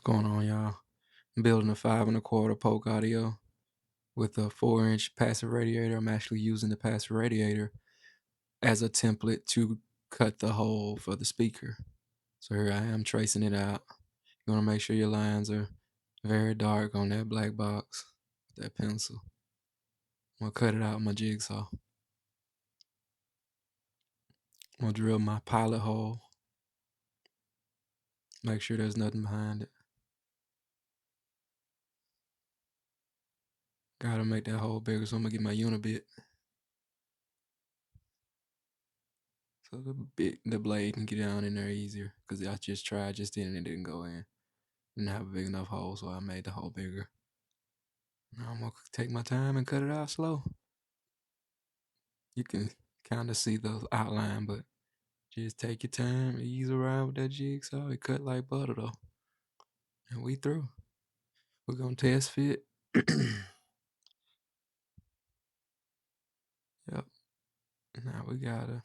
What's going on, y'all? I'm building a 5 1/4 Polk audio with a 4-inch passive radiator. I'm actually using the passive radiator as a template to cut the hole for the speaker. So here I am tracing it out. You want to make sure your lines are very dark on that black box with that pencil. I'm going to cut it out with my jigsaw. I'm going to drill my pilot hole. Make sure there's nothing behind it. Gotta make that hole bigger, so I'm going to get my unibit. So the blade can get down in there easier, because I just tried just then and it didn't go in. Didn't have a big enough hole, so I made the hole bigger. Now I'm gonna take my time and cut it out slow. You can kind of see the outline, but just take your time, ease around with that jigsaw. It cut like butter though. And we through. We're gonna test fit. Yep. Now we gotta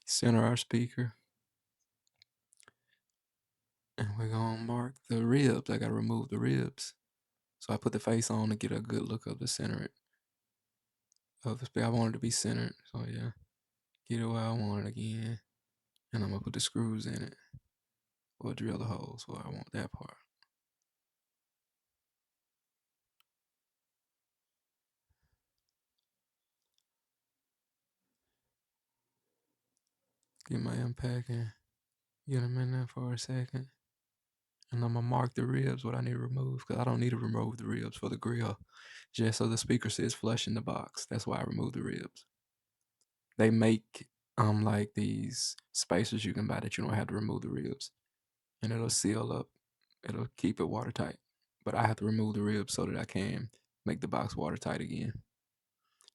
center our speaker. And we're gonna mark the ribs. I gotta remove the ribs. So I put the face on to get a good look of the center of the speaker. I want it to be centered. So yeah. Get it where I want it again. And I'm gonna put the screws in it. Or drill the holes where I want that part. Get my impact and get them in there for a second. And I'm gonna mark the ribs, what I need to remove, because I don't need to remove the ribs for the grill, just so the speaker sits flush in the box. That's why I remove the ribs. They make like these spacers you can buy that you don't have to remove the ribs, and it'll seal up. It'll keep it watertight. But I have to remove the ribs so that I can make the box watertight again.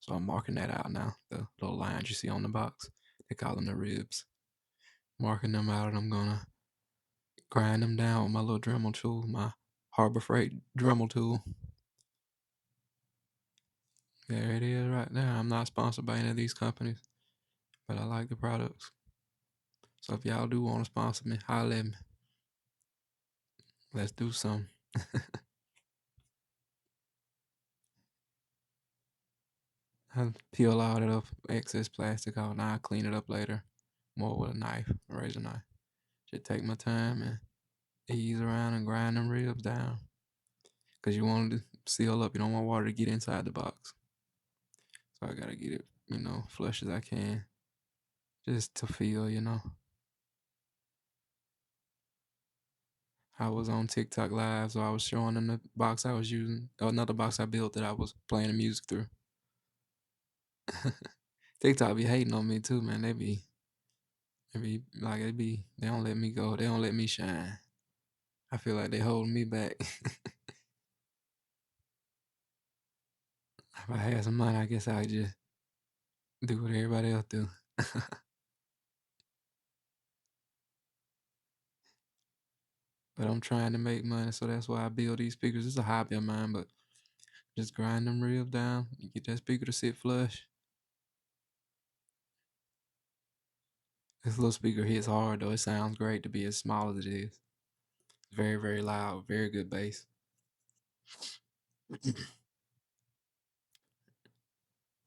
So I'm marking that out now. The little lines you see on the box, they call them the ribs. Marking them out, and I'm gonna grind them down with my little Dremel tool, my Harbor Freight Dremel tool. There it is right there. I'm not sponsored by any of these companies, but I like the products. So if y'all do want to sponsor me, holler at me. Let's do some. I peel all that up excess plastic out, and I'll clean it up later. More with a knife, a razor knife. Just take my time and ease around and grind them ribs down. Because you want it to seal up. You don't want water to get inside the box. So I gotta get it, flush as I can. Just to feel, I was on TikTok Live, so I was showing them the box I was using, another box I built that I was playing the music through. TikTok be hating on me too, man. They be like, they don't let me go. They don't let me shine. I feel like they holding me back. If I had some money, I guess I'd just do what everybody else do. But I'm trying to make money, so that's why I build these speakers. It's a hobby of mine, but just grind them ribs down. You get that speaker to sit flush. This little speaker hits hard though. It sounds great to be as small as it is. Very, very loud, very good bass.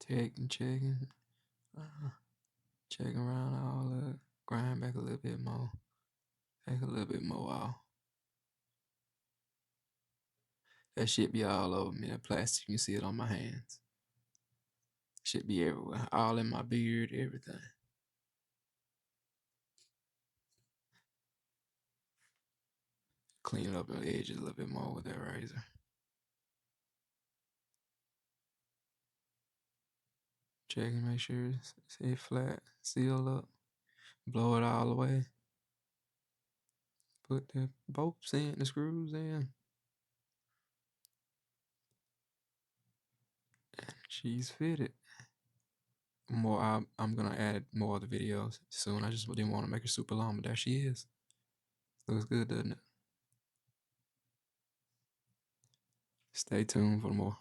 Checking. Checking around all that. Grind back a little bit more. Take a little bit more off. That shit be all over me. That plastic, you can see it on my hands. Shit be everywhere. All in my beard, everything. Clean up the edges a little bit more with that razor. Check and make sure it's flat, seal up, blow it all the way. Put the bolts in, the screws in. And she's fitted. I'm gonna add more of the videos soon. I just didn't want to make it super long, but there she is. Looks good, doesn't it? Stay tuned for more.